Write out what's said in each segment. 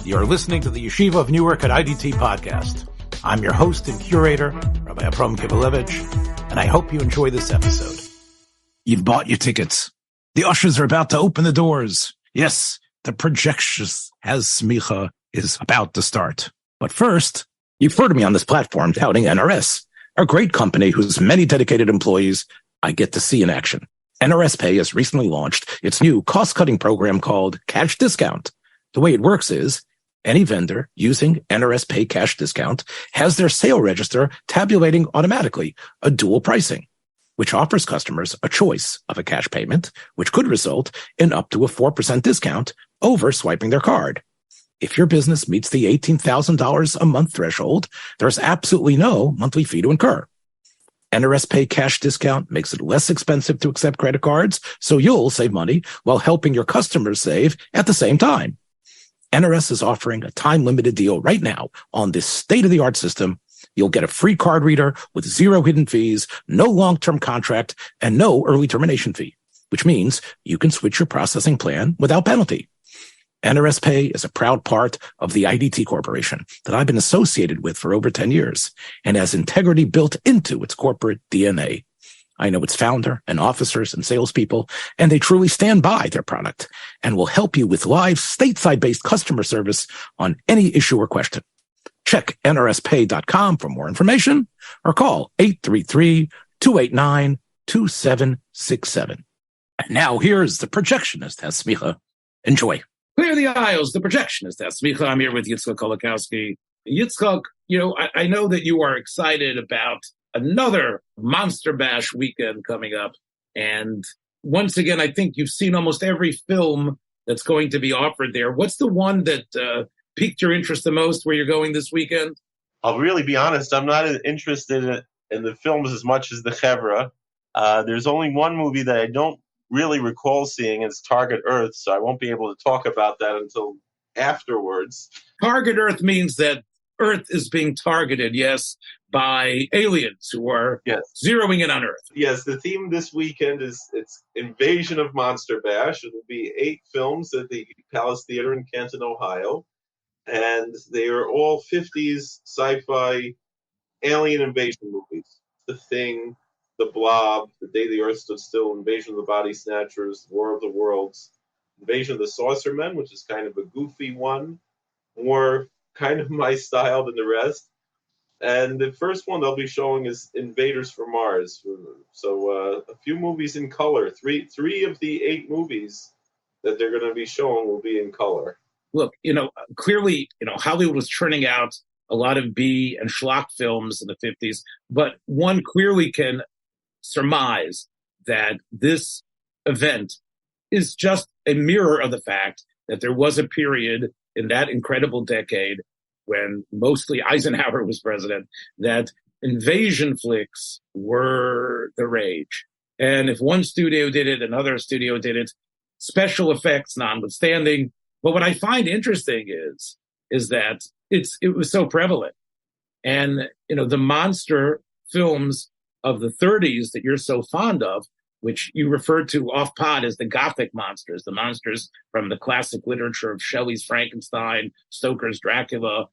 You're listening to the Yeshiva of Newark at IDT podcast. I'm your host and curator, Rabbi Abram Kibalevich, and I hope you enjoy this episode. You've bought your tickets. The ushers are about to open the doors. Yes, the Projectionist has Semicha is about to start. But first, you've heard me on this platform touting NRS, a great company whose many dedicated employees I get to see in action. NRS Pay has recently launched its new cost-cutting program called Cash Discount. The way it works is any vendor using NRS Pay Cash Discount has their sale register tabulating automatically a dual pricing, which offers customers a choice of a cash payment, which could result in up to a 4% discount over swiping their card. If your business meets the $18,000 a month threshold, there's absolutely no monthly fee to incur. NRS Pay Cash Discount makes it less expensive to accept credit cards, so you'll save money while helping your customers save at the same time. NRS is offering a time-limited deal right now on this state-of-the-art system. You'll get a free card reader with zero hidden fees, no long-term contract, and no early termination fee, which means you can switch your processing plan without penalty. NRS Pay is a proud part of the IDT Corporation that I've been associated with for over 10 years and has integrity built into its corporate DNA. I know its founder and officers and salespeople, and they truly stand by their product and will help you with live stateside-based customer service on any issue or question. Check nrspay.com for more information or call 833-289-2767. And now here's the Projectionist, Semicha. Enjoy. Clear the aisles, the Projectionist. That's Semicha. I'm here with Yitzchak Kolakowski. Yitzchak, I know that you are excited about another Monster Bash weekend coming up. And once again, I think you've seen almost every film that's going to be offered there. What's the one that piqued your interest the most where you're going this weekend? I'll really be honest. I'm not interested in the films as much as the Chevra. There's only one movie that I don't really recall seeing. It's Target Earth, so I won't be able to talk about that until afterwards. Target Earth means that Earth is being targeted, yes, by aliens who are zeroing in on Earth. Yes, the theme this weekend it's Invasion of Monster Bash. It will be 8 films at the Palace Theater in Canton, Ohio, and they are all 50s sci-fi alien invasion movies. The Thing, The Blob, The Day the Earth Stood Still, Invasion of the Body Snatchers, War of the Worlds, Invasion of the Saucermen, which is kind of a goofy one, more kind of my style than the rest. And the first one they'll be showing is Invaders from Mars. So a few movies in color. Three of the 8 movies that they're going to be showing will be in color. Look, clearly, Hollywood was churning out a lot of B and schlock films in the 50s, but one clearly can surmise that this event is just a mirror of the fact that there was a period in that incredible decade when mostly Eisenhower was president, that invasion flicks were the rage. And if one studio did it, another studio did it, special effects notwithstanding. But what I find interesting is that it was so prevalent. And, the monster films of the 30s that you're so fond of, which you referred to off-pod as the Gothic monsters, the monsters from the classic literature of Shelley's Frankenstein, Stoker's Dracula,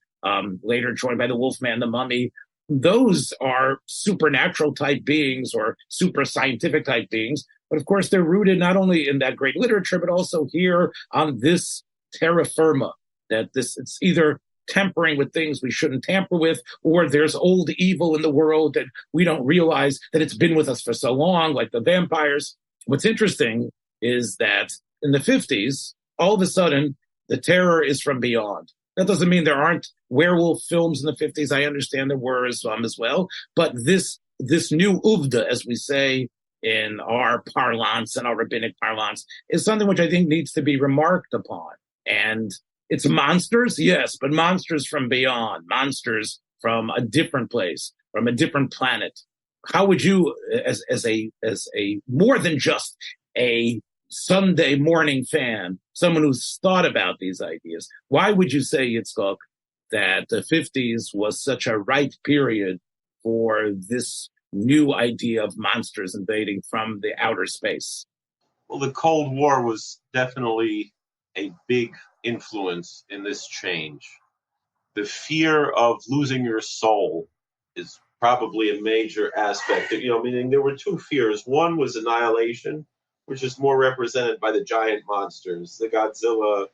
later joined by the Wolfman, the Mummy. Those are supernatural type beings or super scientific type beings. But of course, they're rooted not only in that great literature, but also here on this terra firma, that it's either tampering with things we shouldn't tamper with, or there's old evil in the world that we don't realize that it's been with us for so long, like the vampires. What's interesting is that in the 50s, all of a sudden, the terror is from beyond. That doesn't mean there aren't werewolf films in the 50s. I understand there were some as well. But this new uvda, as we say in our parlance and our rabbinic parlance, is something which I think needs to be remarked upon. And it's monsters, yes, but monsters from beyond, monsters from a different place, from a different planet. How would you, as a more than just a Sunday morning fan, someone who's thought about these ideas, why would you say, Yitzchak, that the 50s was such a ripe period for this new idea of monsters invading from the outer space? Well, the Cold War was definitely a big influence in this change. The fear of losing your soul is probably a major aspect. Meaning there were two fears. One was annihilation, which is more represented by the giant monsters, the Godzilla,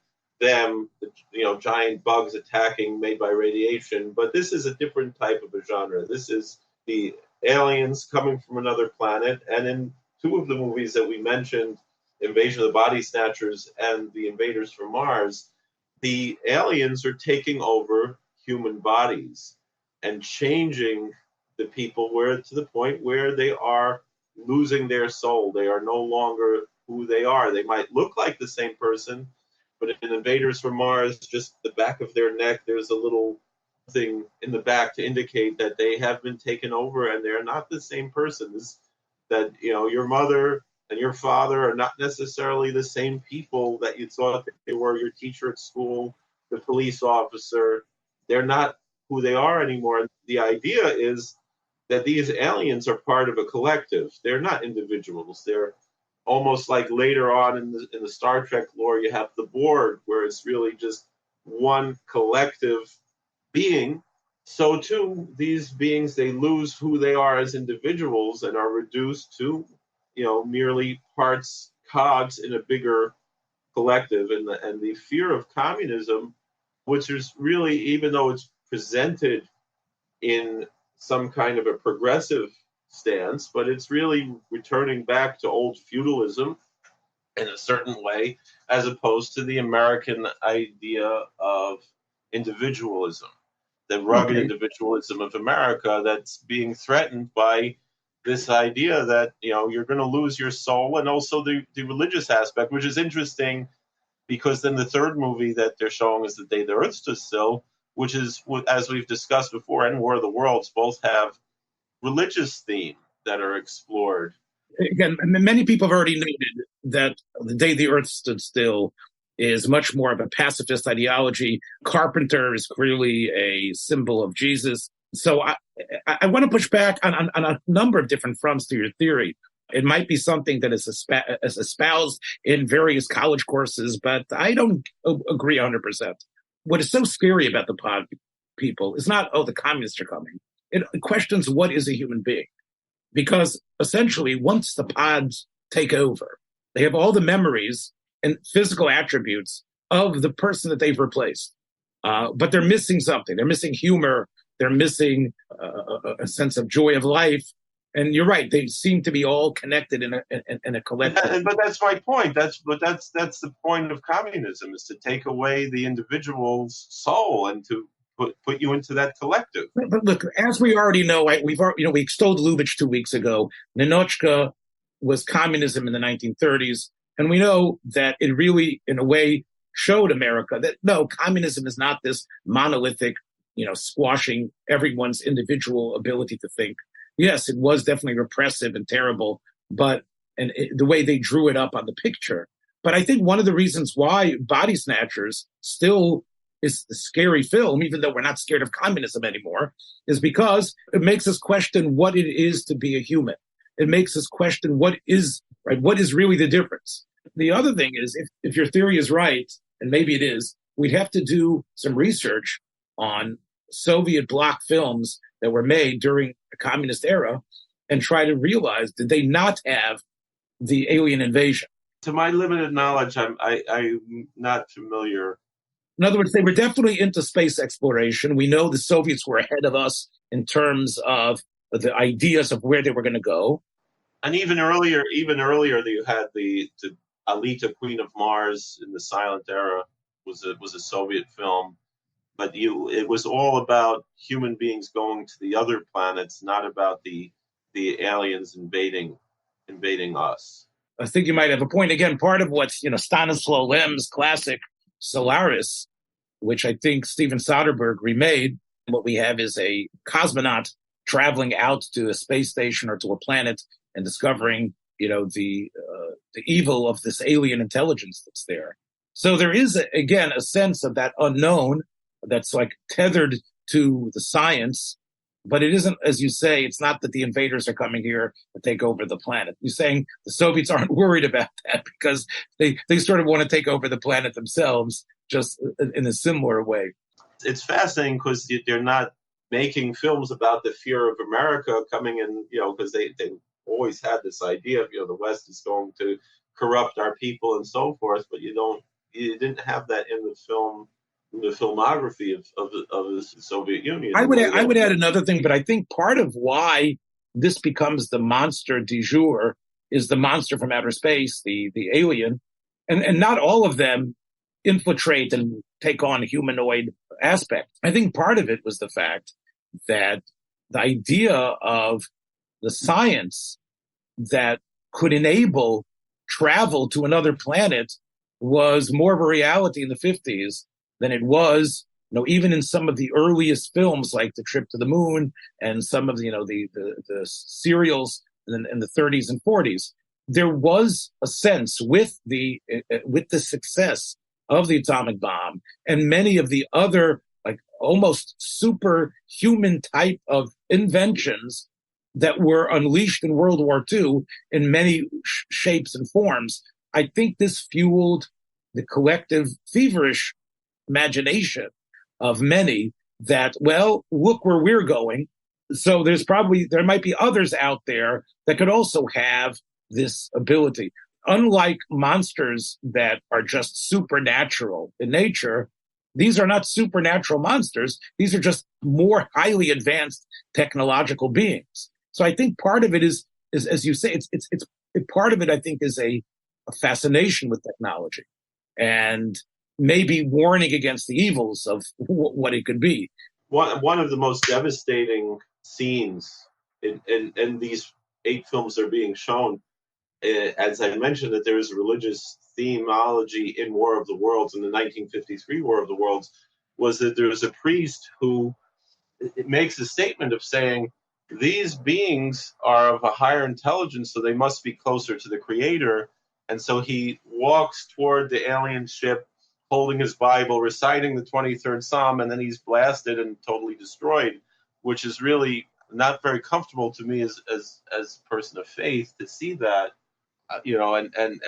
giant bugs attacking made by radiation. But this is a different type of a genre. This is the aliens coming from another planet. And in two of the movies that we mentioned, Invasion of the Body Snatchers and the Invaders from Mars, the aliens are taking over human bodies and changing the people to the point where they are losing their soul. They are no longer who they are. They might look like the same person, but in Invaders from Mars, just the back of their neck, there's a little thing in the back to indicate that they have been taken over and they're not the same person. Your mother and your father are not necessarily the same people that you thought they were, your teacher at school, the police officer. They're not who they are anymore. The idea is that these aliens are part of a collective. They're not individuals. They're almost like later on in the Star Trek lore, you have the Borg, where it's really just one collective being. So too, these beings, they lose who they are as individuals and are reduced to, merely parts, cogs in a bigger collective. And the fear of communism, which is really, even though it's presented in some kind of a progressive stance, but it's really returning back to old feudalism in a certain way, as opposed to the American idea of individualism, the rugged individualism of America that's being threatened by this idea that, you're going to lose your soul, and also the religious aspect, which is interesting because then the third movie that they're showing is The Day the Earth Stood Still, which is, as we've discussed before, and War of the Worlds both have religious themes that are explored. Again, many people have already noted that The Day the Earth Stood Still is much more of a pacifist ideology. Carpenter is clearly a symbol of Jesus. So I want to push back on a number of different fronts to your theory. It might be something that is espoused in various college courses, but I don't agree 100%. What is so scary about the pod people is not, the communists are coming. It questions what is a human being. Because essentially, once the pods take over, they have all the memories and physical attributes of the person that they've replaced. But they're missing something. They're missing humor. They're missing a sense of joy of life. And you're right; they seem to be all connected in a collective. But that's my point. That's the point of communism, is to take away the individual's soul and to put you into that collective. But look, as we already know, we extolled Lubitsch 2 weeks ago. Ninotchka was communism in the 1930s, and we know that it really, in a way, showed America that no, communism is not this monolithic, squashing everyone's individual ability to think. Yes, it was definitely repressive and terrible, but the way they drew it up on the picture. But I think one of the reasons why Body Snatchers still is a scary film, even though we're not scared of communism anymore, is because it makes us question what it is to be a human. It makes us question what is really the difference. The other thing is, if your theory is right, and maybe it is, we'd have to do some research on Soviet bloc films that were made during the communist era and try to realize, did they not have the alien invasion? To my limited knowledge, I'm not familiar. In other words, they were definitely into space exploration. We know the Soviets were ahead of us in terms of the ideas of where they were going to go. And even earlier, you had the Alita, Queen of Mars in the silent era was a Soviet film. But it was all about human beings going to the other planets, not about the aliens invading us. I think you might have a point. Again, part of what's, Stanislaw Lem's classic Solaris, which I think Steven Soderbergh remade. What we have is a cosmonaut traveling out to a space station or to a planet and discovering, the evil of this alien intelligence that's there. So there is, a sense of that unknown that's like tethered to the science. But it isn't, as you say, it's not that the invaders are coming here to take over the planet. You're saying the Soviets aren't worried about that because they sort of want to take over the planet themselves, just in a similar way. It's fascinating because they're not making films about the fear of America coming in, because they always had this idea of, the West is going to corrupt our people and so forth, but you didn't have that in the filmography of the Soviet Union. I would add another thing, but I think part of why this becomes the monster du jour is the monster from outer space, the alien, and not all of them infiltrate and take on a humanoid aspect. I think part of it was the fact that the idea of the science that could enable travel to another planet was more of a reality in the 50s than it was, even in some of the earliest films like The Trip to the Moon and some of the serials in the 30s and 40s. There was a sense with the success of the atomic bomb and many of the other like almost superhuman type of inventions that were unleashed in World War II in many shapes and forms. I think this fueled the collective feverish imagination of many that, well, look where we're going. So there might be others out there that could also have this ability. Unlike monsters that are just supernatural in nature, these are not supernatural monsters. These are just more highly advanced technological beings. So I think part of it is as you say, it's part of it, I think, is a fascination with technology and maybe warning against the evils of what it could be. One of the most devastating scenes in these 8 films that are being shown, as I mentioned, that there is a religious themology in War of the Worlds, in the 1953 War of the Worlds, was that there was a priest who makes a statement of saying, these beings are of a higher intelligence, so they must be closer to the Creator. And so he walks toward the alien ship, holding his Bible, reciting the 23rd Psalm, and then he's blasted and totally destroyed, which is really not very comfortable to me as a person of faith to see that, and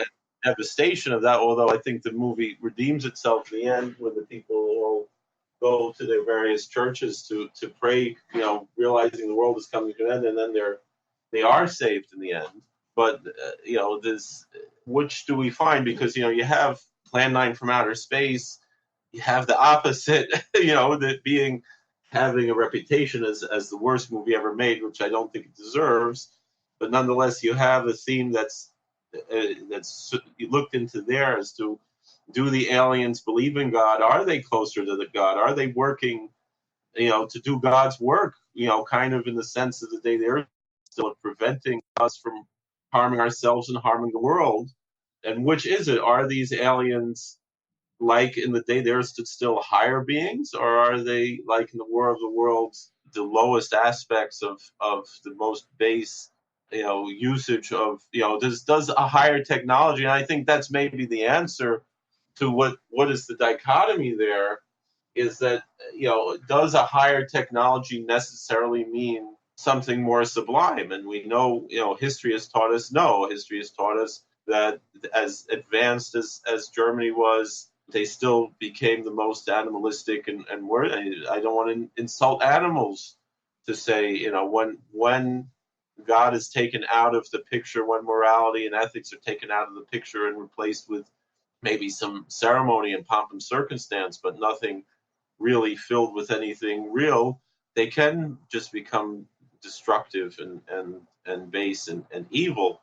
devastation of that. Although I think the movie redeems itself in the end when the people all go to their various churches to pray, realizing the world is coming to an end, and then they are saved in the end. But which do we find? Because you have Plan 9 from Outer Space, you have the opposite, that being having a reputation as the worst movie ever made, which I don't think it deserves. But nonetheless, you have a theme that's you looked into there as to, do the aliens believe in God? Are they closer to the God? Are they working, to do God's work? Kind of in the sense of the day they're still preventing us from harming ourselves and harming the world. And which is it? Are these aliens, like in the day there stood still, higher beings, or are they, like in the War of the Worlds, the lowest aspects of the most base, usage of, does a higher technology? And I think that's maybe the answer to what is the dichotomy there, is that, does a higher technology necessarily mean something more sublime? And we know, history has taught us no. History has taught us that as advanced as Germany was, they still became the most animalistic and I don't want to insult animals to say, when God is taken out of the picture, when morality and ethics are taken out of the picture and replaced with maybe some ceremony and pomp and circumstance, but nothing really filled with anything real, they can just become destructive and base and evil.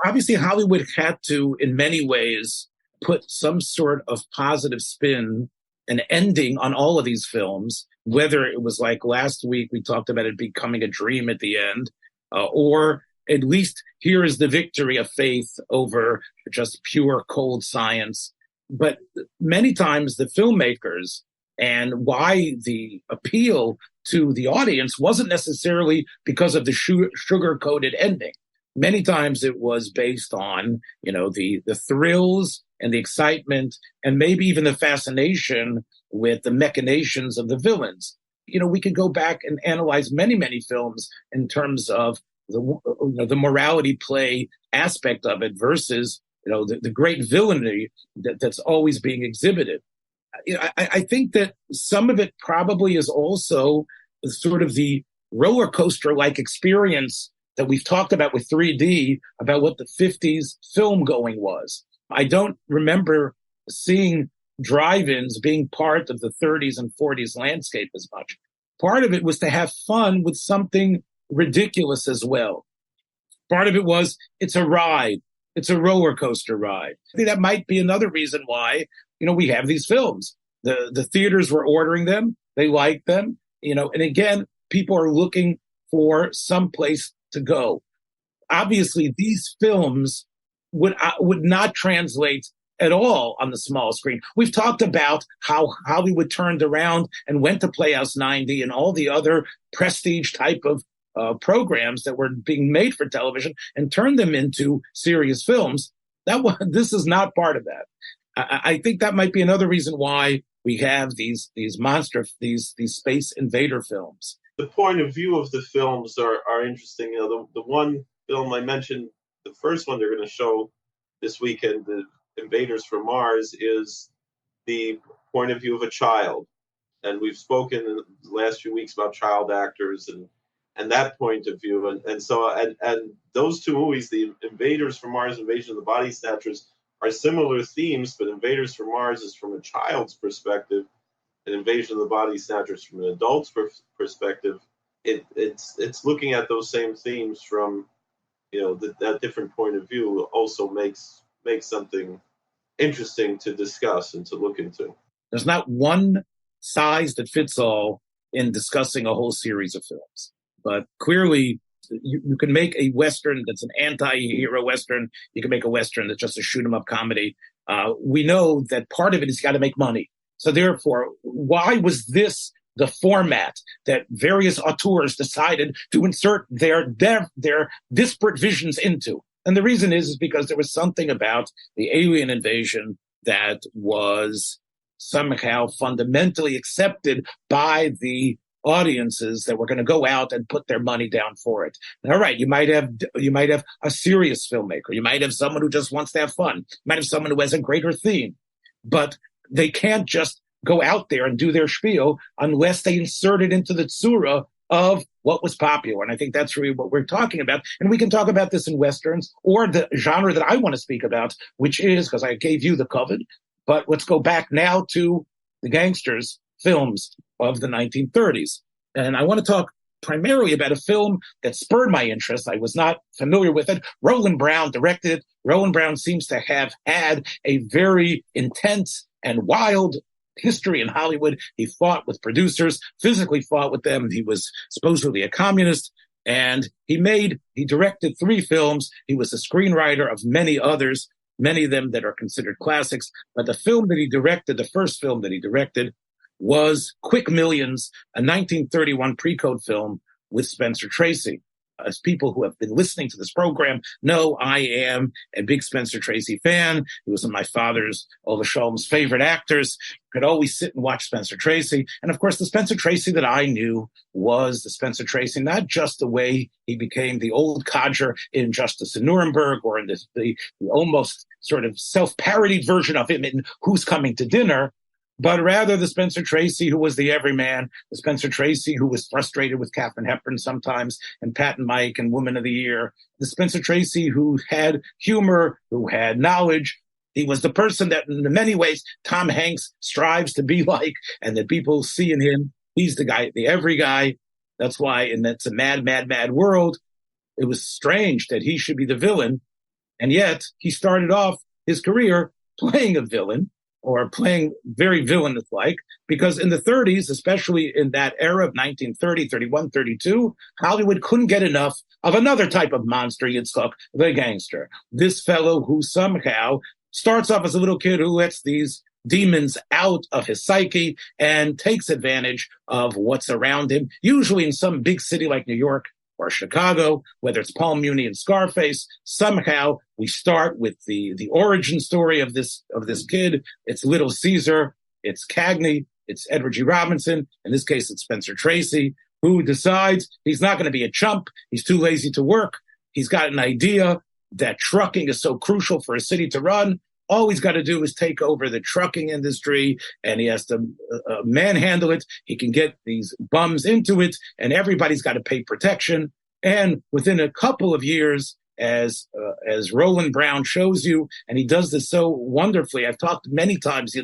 Obviously Hollywood had to, in many ways, put some sort of positive spin and ending on all of these films, whether it was like last week, we talked about it becoming a dream at the end, or at least here is the victory of faith over just pure cold science. But many times the filmmakers, and why the appeal to the audience wasn't necessarily because of the sugar-coated ending. Many times it was based on, the thrills and the excitement and maybe even the fascination with the machinations of the villains. we could go back and analyze many, many films in terms of the morality play aspect of it versus, the great villainy that's always being exhibited. I think that some of it probably is also sort of the roller coaster-like experience that we've talked about with 3D, about what the 50s film going was. I don't remember seeing drive-ins being part of the 30s and 40s landscape as much. Part of it was to have fun with something ridiculous as well. Part of it was, it's a ride. It's a roller coaster ride. I think that might be another reason why, we have these films. The theaters were ordering them. They liked them, and again, people are looking for some place to go. Obviously, these films would not translate at all on the small screen. We've talked about how Hollywood turned around and went to Playhouse 90 and all the other prestige type of programs that were being made for television and turned them into serious films. This is not part of that. I think that might be another reason why we have these space invader films. The point of view of the films are interesting. The one film I mentioned, the first one they're going to show this weekend, the Invaders from Mars, is the point of view of a child. And we've spoken in the last few weeks about child actors and that point of view. And so those two movies, the Invaders from Mars, Invasion of the Body Snatchers, are similar themes, but Invaders from Mars is from a child's perspective, and Invasion of the Body Snatchers from an adult's perspective. It's looking at those same themes from, that different point of view also makes something interesting to discuss and to look into. There's not one size that fits all in discussing a whole series of films, but clearly you can make a Western that's an anti-hero Western. You can make a Western that's just a shoot-'em-up comedy. We know that part of it is got to make money. So therefore, why was this the format that various auteurs decided to insert their disparate visions into? And the reason is because there was something about the alien invasion that was somehow fundamentally accepted by the audiences that were going to go out and put their money down for it. And all right, you might have a serious filmmaker. You might have someone who just wants to have fun. You might have someone who has a greater theme. But they can't just go out there and do their spiel unless they insert it into the tsura of what was popular. And I think that's really what we're talking about. And we can talk about this in Westerns or the genre that I want to speak about, which is, because I gave you the COVID, but let's go back now to the Gangsters films of the 1930s. And I want to talk primarily about a film that spurred my interest. I was not familiar with it. Rowland Brown directed it. Rowland Brown seems to have had a very intense and wild history in Hollywood. He fought with producers, physically fought with them. He was supposedly a communist, and he directed 3 films. He was a screenwriter of many others, many of them that are considered classics. But the first film that he directed was Quick Millions, a 1931 pre-code film with Spencer Tracy. As people who have been listening to this program know, I am a big Spencer Tracy fan. He was one of my father's, Olga Sholm's favorite actors. Could always sit and watch Spencer Tracy. And of course, the Spencer Tracy that I knew was the Spencer Tracy, not just the way he became the old codger in Justice in Nuremberg or in the almost sort of self-parodied version of him in Who's Coming to Dinner, but rather the Spencer Tracy who was the everyman, the Spencer Tracy who was frustrated with Katharine Hepburn sometimes and Pat and Mike and Woman of the Year, the Spencer Tracy who had humor, who had knowledge. He was the person that in many ways Tom Hanks strives to be like, and that people see in him. He's the guy, the every guy. That's why, and that's a mad, mad, mad world. It was strange that he should be the villain. And yet he started off his career playing a villain, or playing very villainous-like, because in the 30s, especially in that era of 1930, 31, 32, Hollywood couldn't get enough of another type of monster, Yitzchak, the gangster. This fellow who somehow starts off as a little kid who lets these demons out of his psyche and takes advantage of what's around him, usually in some big city like New York or Chicago, whether it's Paul Muni and Scarface. Somehow we start with the origin story of this kid. It's Little Caesar, it's Cagney, it's Edward G. Robinson. In this case, it's Spencer Tracy, who decides he's not going to be a chump. He's too lazy to work. He's got an idea that trucking is so crucial for a city to run. All he's got to do is take over the trucking industry, and he has to manhandle it. He can get these bums into it, and everybody's got to pay protection. And within a couple of years, as Rowland Brown shows you, and he does this so wonderfully. I've talked many times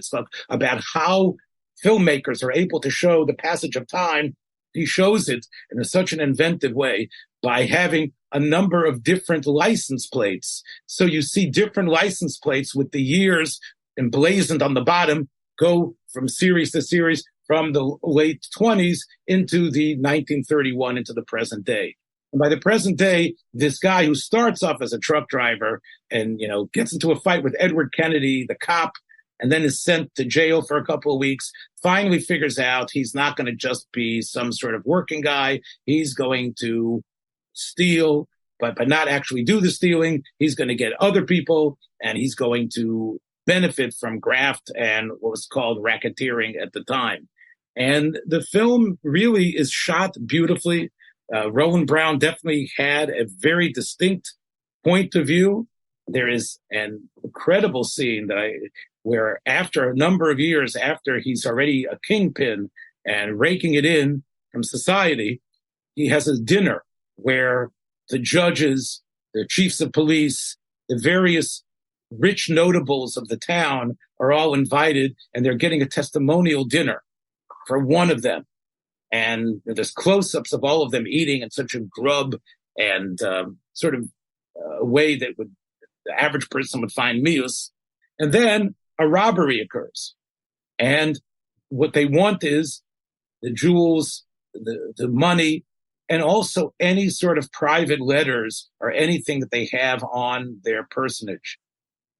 about how filmmakers are able to show the passage of time. He shows it in such an inventive way by having a number of different license plates. So you see different license plates with the years emblazoned on the bottom, go from series to series, from the late 20s into the 1931 into the present day. And by the present day, this guy who starts off as a truck driver and, gets into a fight with Edward Kennedy, the cop, and then is sent to jail for a couple of weeks, finally figures out he's not going to just be some sort of working guy. He's going to steal, but not actually do the stealing. He's going to get other people, and he's going to benefit from graft and what was called racketeering at the time. And the film really is shot beautifully. Rowland Brown definitely had a very distinct point of view. There is an incredible scene where after a number of years, after he's already a kingpin and raking it in from society, he has a dinner where the judges, the chiefs of police, the various rich notables of the town are all invited, and they're getting a testimonial dinner for one of them. And there's close-ups of all of them eating in such a grub and sort of a way that the average person would find mius. And then a robbery occurs. And what they want is the jewels, the money, and also any sort of private letters or anything that they have on their personage.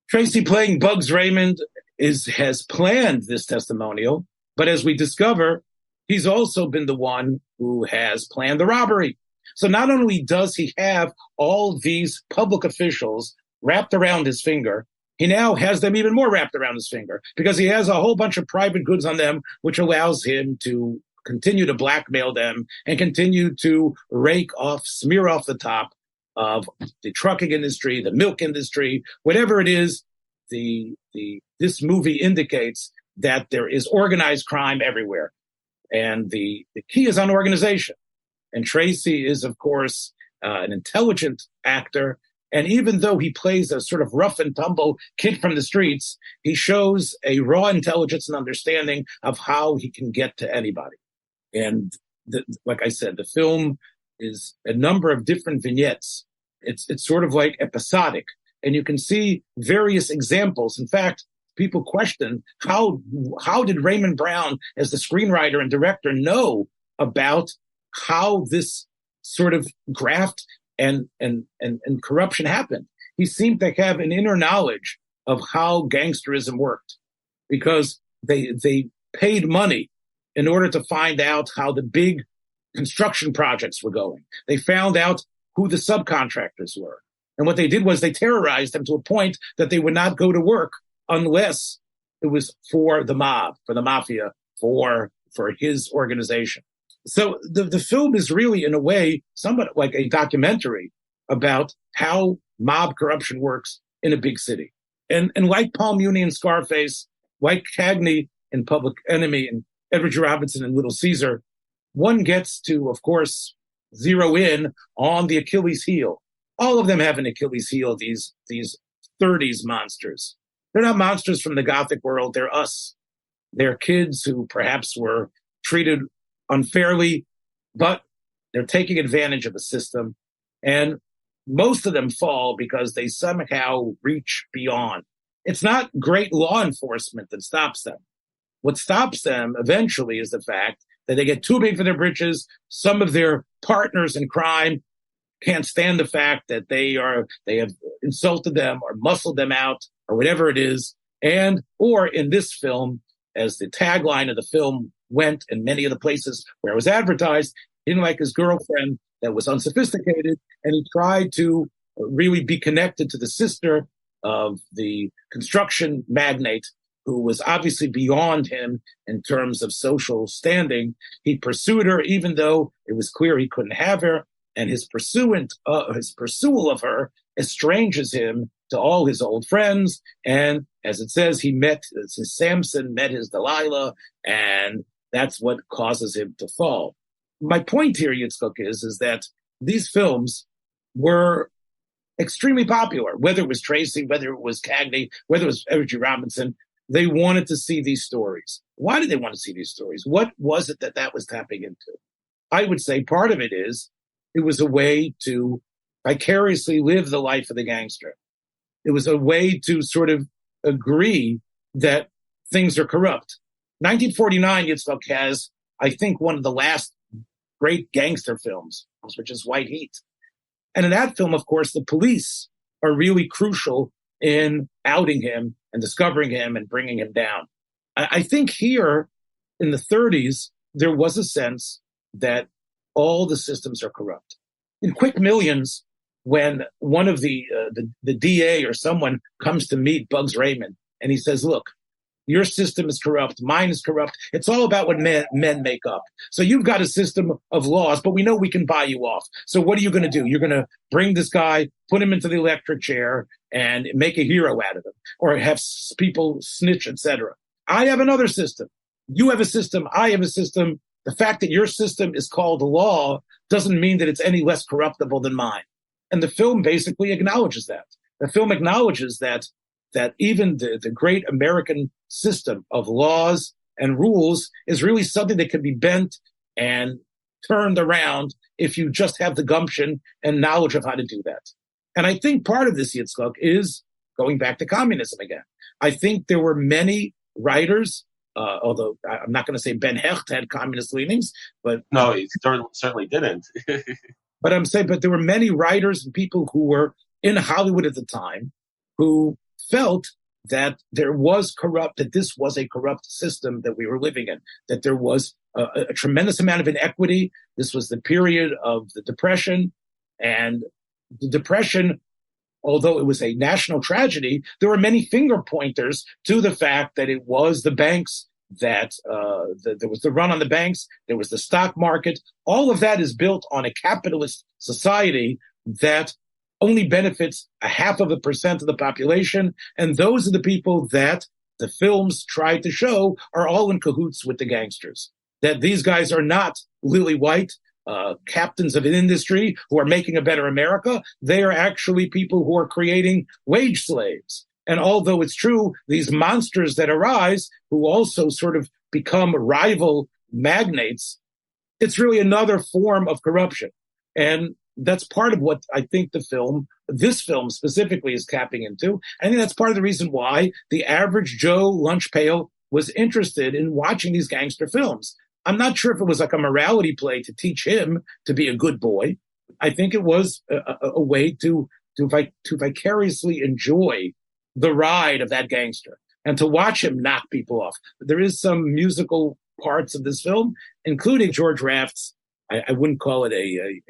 Tracy, playing Bugs Raymond, has planned this testimonial, but as we discover, he's also been the one who has planned the robbery. So not only does he have all these public officials wrapped around his finger, he now has them even more wrapped around his finger because he has a whole bunch of private goods on them, which allows him to continue to blackmail them and continue to smear off the top of the trucking industry, the milk industry, whatever it is. This movie indicates that there is organized crime everywhere. And the key is on organization. And Tracy is, of course, an intelligent actor. And even though he plays a sort of rough and tumble kid from the streets, he shows a raw intelligence and understanding of how he can get to anybody. And like I said, the film is a number of different vignettes. It's sort of like episodic. And you can see various examples. In fact, people question how did Raymond Brown, as the screenwriter and director, know about how this sort of graft and corruption happened. He seemed to have an inner knowledge of how gangsterism worked because they paid money in order to find out how the big construction projects were going. They found out who the subcontractors were. And what they did was they terrorized them to a point that they would not go to work unless it was for the mob, for the mafia, for his organization. So the film is really, in a way, somewhat like a documentary about how mob corruption works in a big city. And like Paul Muni in Scarface, like Cagney in Public Enemy, and Edward G. Robinson in Little Caesar, one gets to, of course, zero in on the Achilles heel. All of them have an Achilles heel, these 30s monsters. They're not monsters from the Gothic world. They're us. They're kids who perhaps were treated unfairly, but they're taking advantage of the system. And most of them fall because they somehow reach beyond. It's not great law enforcement that stops them. What stops them eventually is the fact that they get too big for their britches. Some of their partners in crime can't stand the fact that they have insulted them or muscled them out or whatever it is. Or in this film, as the tagline of the film went in many of the places where it was advertised, he didn't like his girlfriend that was unsophisticated, and he tried to really be connected to the sister of the construction magnate who was obviously beyond him in terms of social standing. He pursued her, even though it was clear he couldn't have her. And his pursual of her estranges him to all his old friends. And as it says, his Samson met his Delilah, and that's what causes him to fall. My point here, Yitzchak, is that these films were extremely popular, whether it was Tracy, whether it was Cagney, whether it was Edward G. Robinson. They wanted to see these stories. Why did they want to see these stories? What was it that was tapping into? I would say part of it was a way to vicariously live the life of the gangster. It was a way to sort of agree that things are corrupt. 1949, Yitzchak has, I think, one of the last great gangster films, which is White Heat. And in that film, of course, the police are really crucial in outing him and discovering him and bringing him down. I think here in the 30s, there was a sense that all the systems are corrupt. In Quick Millions, when one of the DA or someone comes to meet Bugs Raymond and he says, look, your system is corrupt. Mine is corrupt. It's all about what men make up. So you've got a system of laws, but we know we can buy you off. So what are you going to do? You're going to bring this guy, put him into the electric chair, and make a hero out of him, or have people snitch, etc. I have another system. You have a system. I have a system. The fact that your system is called law doesn't mean that it's any less corruptible than mine. And the film basically acknowledges that. The film acknowledges that even the great American system of laws and rules is really something that can be bent and turned around if you just have the gumption and knowledge of how to do that. And I think part of this, Yitzchak, is going back to communism again. I think there were many writers, although I'm not going to say Ben Hecht had communist leanings, but... No, he certainly didn't. But there were many writers and people who were in Hollywood at the time who felt that there was that this was a corrupt system that we were living in, that there was a tremendous amount of inequity. This was the period of the Depression, and the Depression, although it was a national tragedy, there were many finger pointers to the fact that it was the banks, that there was the run on the banks, there was the stock market. All of that is built on a capitalist society that only benefits 0.5% of the population. And those are the people that the films tried to show are all in cahoots with the gangsters. That these guys are not lily white captains of an industry who are making a better America. They are actually people who are creating wage slaves. And although it's true, these monsters that arise, who also sort of become rival magnates, it's really another form of corruption. And that's part of what I think this film specifically is tapping into. I think that's part of the reason why the average Joe lunch pail was interested in watching these gangster films. I'm not sure if it was like a morality play to teach him to be a good boy. I think it was a way to vicariously enjoy the ride of that gangster and to watch him knock people off. There is some musical parts of this film, including George Raft's, I wouldn't call it a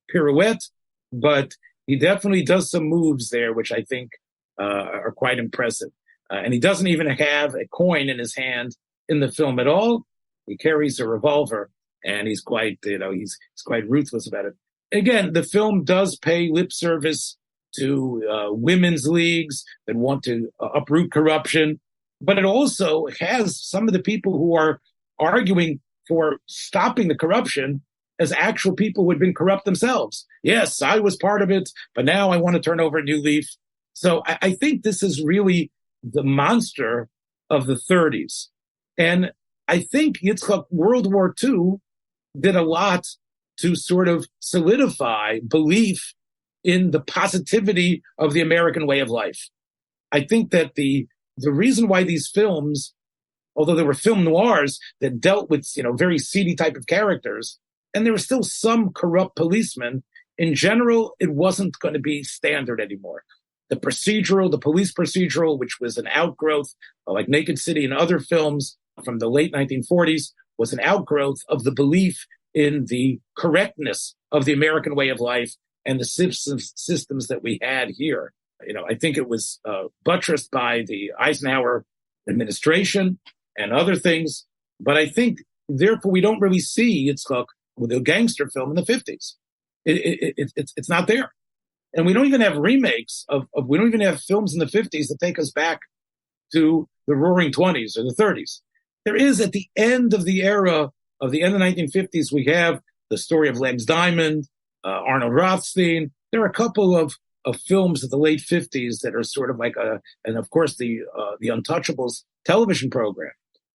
pirouette, but he definitely does some moves there, which I think are quite impressive. And he doesn't even have a coin in his hand in the film at all. He carries a revolver, and he's quite ruthless about it. Again, the film does pay lip service to women's leagues that want to uproot corruption, but it also has some of the people who are arguing for stopping the corruption as actual people who had been corrupt themselves. Yes, I was part of it, but now I want to turn over a new leaf. So I think this is really the monster of the 30s. And I think Yitzchak, World War II did a lot to sort of solidify belief in the positivity of the American way of life. I think that the reason why these films, although there were film noirs that dealt with, very seedy type of characters, and there were still some corrupt policemen, in general, it wasn't going to be standard anymore. The police procedural, which was an outgrowth, like Naked City and other films from the late 1940s, was an outgrowth of the belief in the correctness of the American way of life and the systems that we had here. I think it was buttressed by the Eisenhower administration and other things. But I think, therefore, we don't really see Yitzchak with a gangster film in the 50s. It's not there. And we don't even have remakes we don't even have films in the 50s that take us back to the roaring 20s or the 30s. There is, at the end of the era of the end of the 1950s, we have the story of Legs Diamond, Arnold Rothstein. There are a couple of films of the late 50s that are sort of like and of course the Untouchables television program.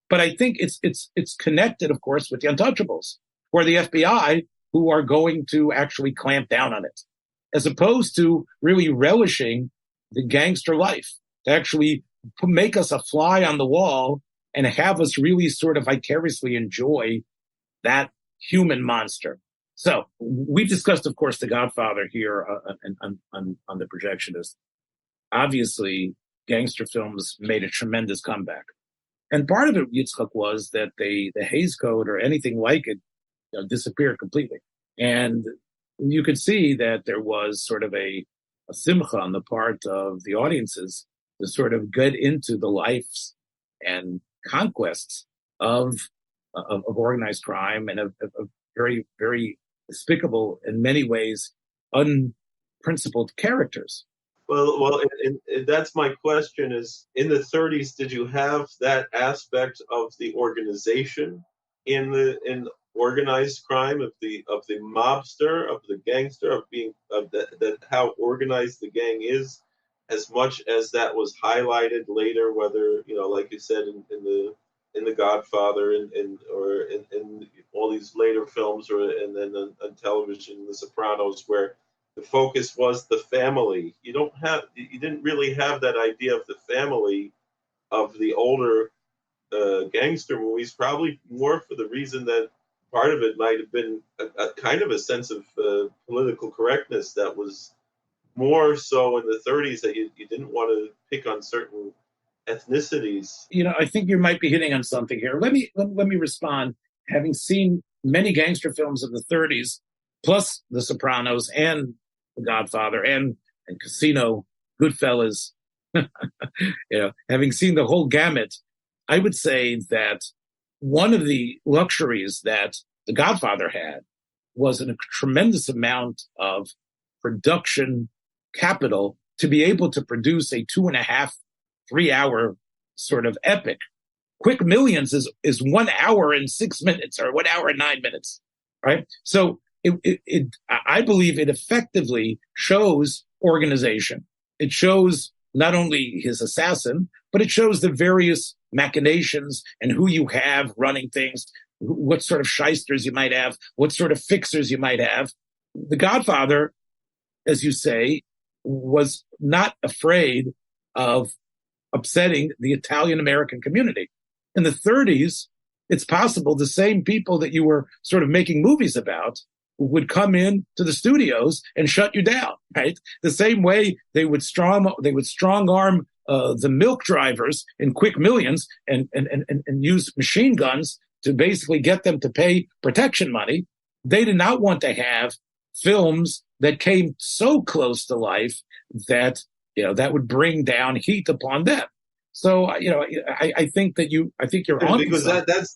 But I think it's connected, of course, with the Untouchables, or the FBI, who are going to actually clamp down on it, as opposed to really relishing the gangster life, to actually make us a fly on the wall and have us really sort of vicariously enjoy that human monster. So we've discussed, of course, The Godfather here on the Projectionist. Obviously, gangster films made a tremendous comeback. And part of it, Yitzchak, was that the Hays Code or anything like it disappeared completely. And you could see that there was sort of a Semicha on the part of the audiences to sort of get into the lives and conquests of organized crime and of very, very despicable, in many ways, unprincipled characters. Well, and that's my question: is in the 30s, did you have that aspect of the organization in organized crime, of the mobster, of the gangster, that how organized the gang is, as much as that was highlighted later, whether like you said in the Godfather or in all these later films, and then on television, The Sopranos, where the focus was the family. You didn't really have that idea of the family of the older gangster movies, probably more for the reason that part of it might have been a kind of a sense of political correctness that was more so in the 30s, that you didn't want to pick on certain ethnicities. I think you might be hitting on something here. Let me respond. Having seen many gangster films of the 30s, plus The Sopranos and The Godfather and Casino, Goodfellas, having seen the whole gamut, I would say that one of the luxuries that The Godfather had was a tremendous amount of production capital to be able to produce a 2.5, 3 hour sort of epic. Quick Millions is 1 hour and 6 minutes, or 1 hour and 9 minutes, right? So I believe it effectively shows organization. It shows not only his assassin, but it shows the various machinations and who you have running things, what sort of shysters you might have, what sort of fixers you might have. The Godfather, as you say, was not afraid of upsetting the Italian-American community. In the 30s, it's possible the same people that you were sort of making movies about would come in to the studios and shut you down, right? The same way they would strong arm the milk drivers in Quick Millions and use machine guns to basically get them to pay protection money. They did not want to have films that came so close to life that that would bring down heat upon them. So I think you're on, because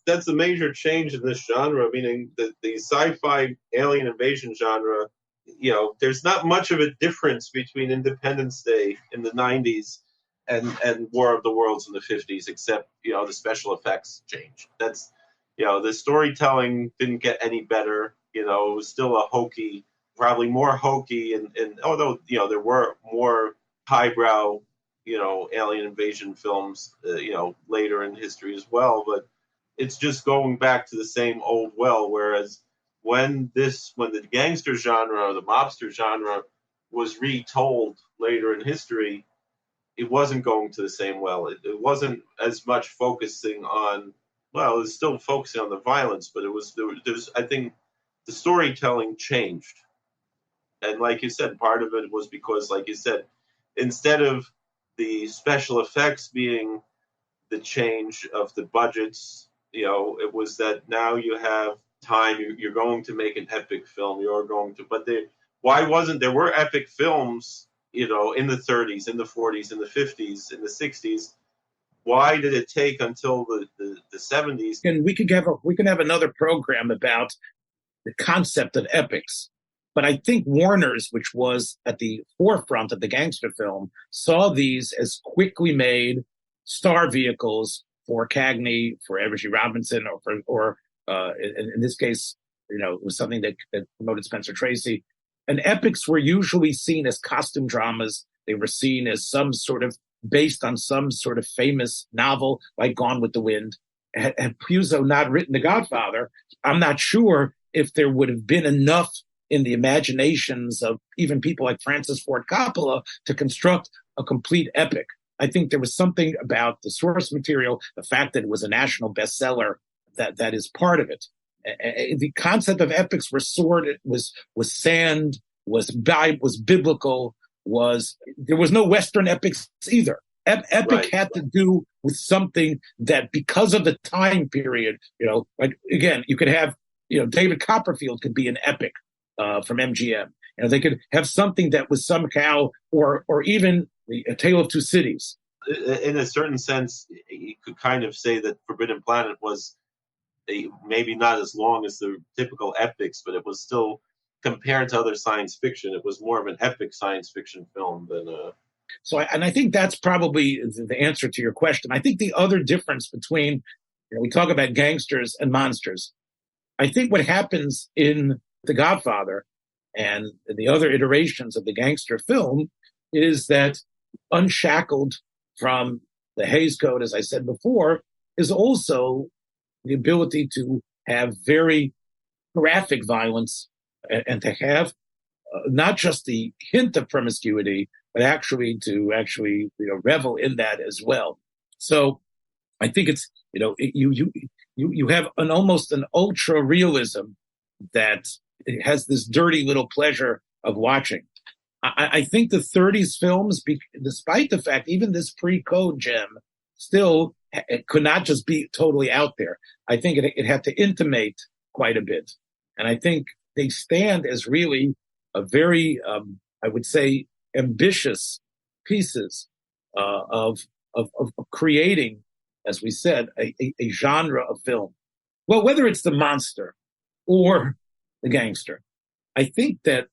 that's a major change in this genre. Meaning the sci-fi alien invasion genre, there's not much of a difference between Independence Day in the 90s and War of the Worlds in the 50s, except the special effects changed. That's the storytelling didn't get any better. It was still a hokey, probably more hokey, and although there were more highbrow alien invasion films, later in history as well. But it's just going back to the same old well. Whereas when the gangster genre or the mobster genre was retold later in history, it wasn't going to the same well. It wasn't as much focusing on, well, it was still focusing on the violence, but there's I think the storytelling changed. And like you said, part of it was because, like you said, instead of the special effects being the change of the budgets, it was that now you have time. You're going to make an epic film. There were epic films, in the 30s, in the 40s, in the 50s, in the 60s. why did it take until the 70s? And we can have another program about the concept of epics. But I think Warner's, which was at the forefront of the gangster film, saw these as quickly made star vehicles for Cagney, for Edward G. Robinson, in this case, it was something that promoted Spencer Tracy. And epics were usually seen as costume dramas. They were seen as based on some sort of famous novel, like Gone with the Wind. Had Puzo not written The Godfather, I'm not sure if there would have been enough in the imaginations of even people like Francis Ford Coppola to construct a complete epic. I think there was something about the source material, the fact that it was a national bestseller, that is part of it. The concept of epics was sand, was biblical, there was no Western epics either. Epic Right. had to do with something that, because of the time period, like again, you could have, David Copperfield could be an epic from MGM. They could have something that was somehow, or even A Tale of Two Cities. In a certain sense, you could kind of say that Forbidden Planet was maybe not as long as the typical epics, but it was still, compared to other science fiction, it was more of an epic science fiction film than a... So, I think that's probably the answer to your question. I think the other difference between, we talk about gangsters and monsters. I think what happens in The Godfather and the other iterations of the gangster film is that, unshackled from the Hays Code, as I said before, is also the ability to have very graphic violence and to have not just the hint of promiscuity, but actually revel in that as well. So I think it's, you have almost an ultra realism that it has this dirty little pleasure of watching. I think the 30s films, despite the fact, even this pre-code gem, still it could not just be totally out there. I think it had to intimate quite a bit. And I think they stand as really a very, I would say, ambitious pieces of creating, as we said, a genre of film. Well, whether it's the monster or the gangster, I think that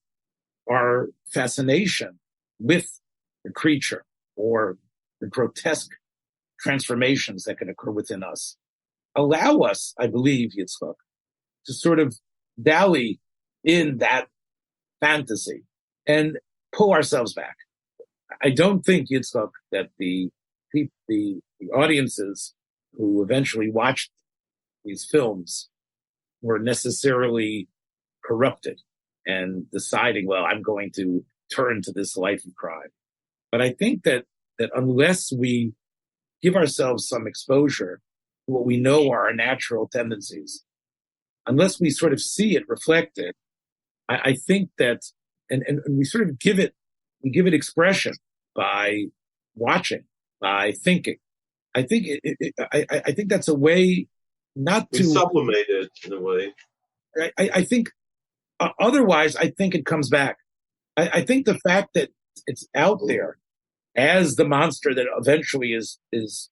our fascination with the creature or the grotesque transformations that can occur within us allow us, I believe, Yitzchak, to sort of dally in that fantasy and pull ourselves back. I don't think, Yitzchak, that the audiences who eventually watched these films were necessarily corrupted and deciding, well, I'm going to turn to this life of crime. But I think that unless we give ourselves some exposure to what we know are our natural tendencies, unless we sort of see it reflected, I think that, and we sort of give it expression by watching, by thinking. I think I think that's a way not to sublimate it in a way. I think otherwise, I think it comes back. I think the fact that it's out there as the monster that eventually is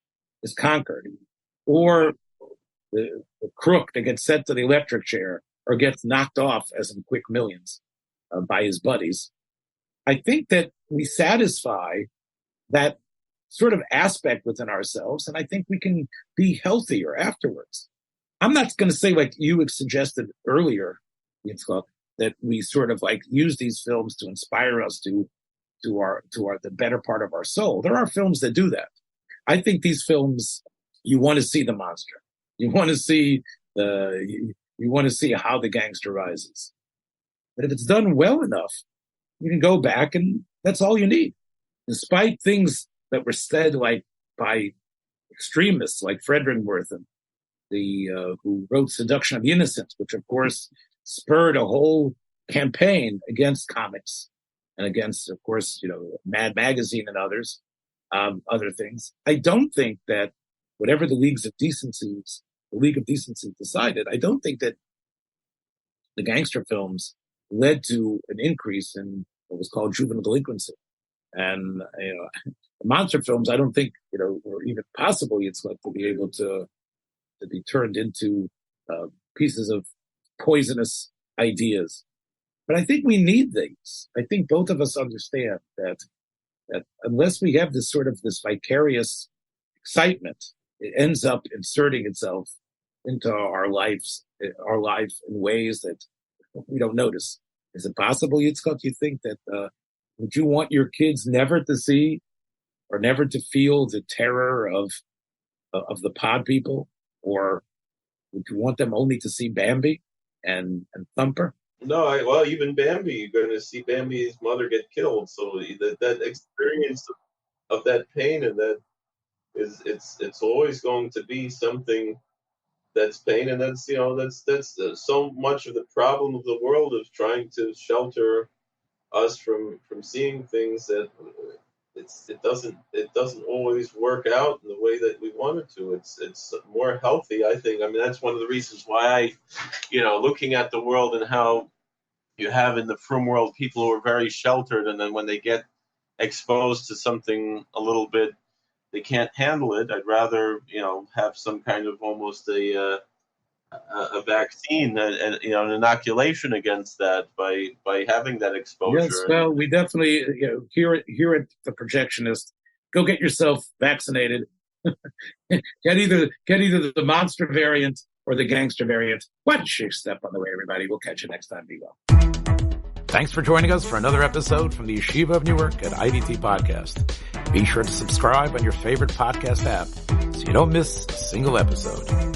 conquered, or the crook that gets sent to the electric chair or gets knocked off, as in Quick Millions, by his buddies. I think that we satisfy that sort of aspect within ourselves, and I think we can be healthier afterwards. I'm not going to say, like you suggested earlier, Yitzchak, that we sort of like use these films to inspire us to the better part of our soul. There are films that do that. I think these films, you want to see the monster. You want to see how the gangster rises. But if it's done well enough, you can go back and that's all you need. Despite things that were said like by extremists like Fred Ringworth, who wrote Seduction of the Innocent, which of course spurred a whole campaign against comics and against, of course, Mad Magazine and others, other things. I don't think that whatever the League of Decency decided, I don't think that the gangster films led to an increase in what was called juvenile delinquency. And, monster films, I don't think, or even possible Yitzchak to be able to be turned into pieces of poisonous ideas. But I think we need these. I think both of us understand that unless we have this vicarious excitement, it ends up inserting itself into our life in ways that we don't notice. Is it possible, Yitzchak, you think that, would you want your kids never to see or never to feel the terror of the pod people? Or would you want them only to see Bambi and Thumper? No, even Bambi, you're going to see Bambi's mother get killed. So that experience of that pain, and that it's always going to be something that's pain, and that's so much of the problem of the world of trying to shelter us from seeing things that it doesn't always work out in the way that we want it to. It's more healthy, I think. I mean, that's one of the reasons why looking at the world and how you have in the frum world people who are very sheltered, and then when they get exposed to something a little bit, they can't handle it. I'd rather have some kind of almost a vaccine and an inoculation against that by having that exposure. Yes, well, we definitely here at the Projectionist, go get yourself vaccinated. get either the monster variant or the gangster variant. Watch your step on the way, everybody. We'll catch you next time. Be well. Thanks for joining us for another episode from the Yeshiva of Newark at IDT Podcast. Be sure to subscribe on your favorite podcast app so you don't miss a single episode.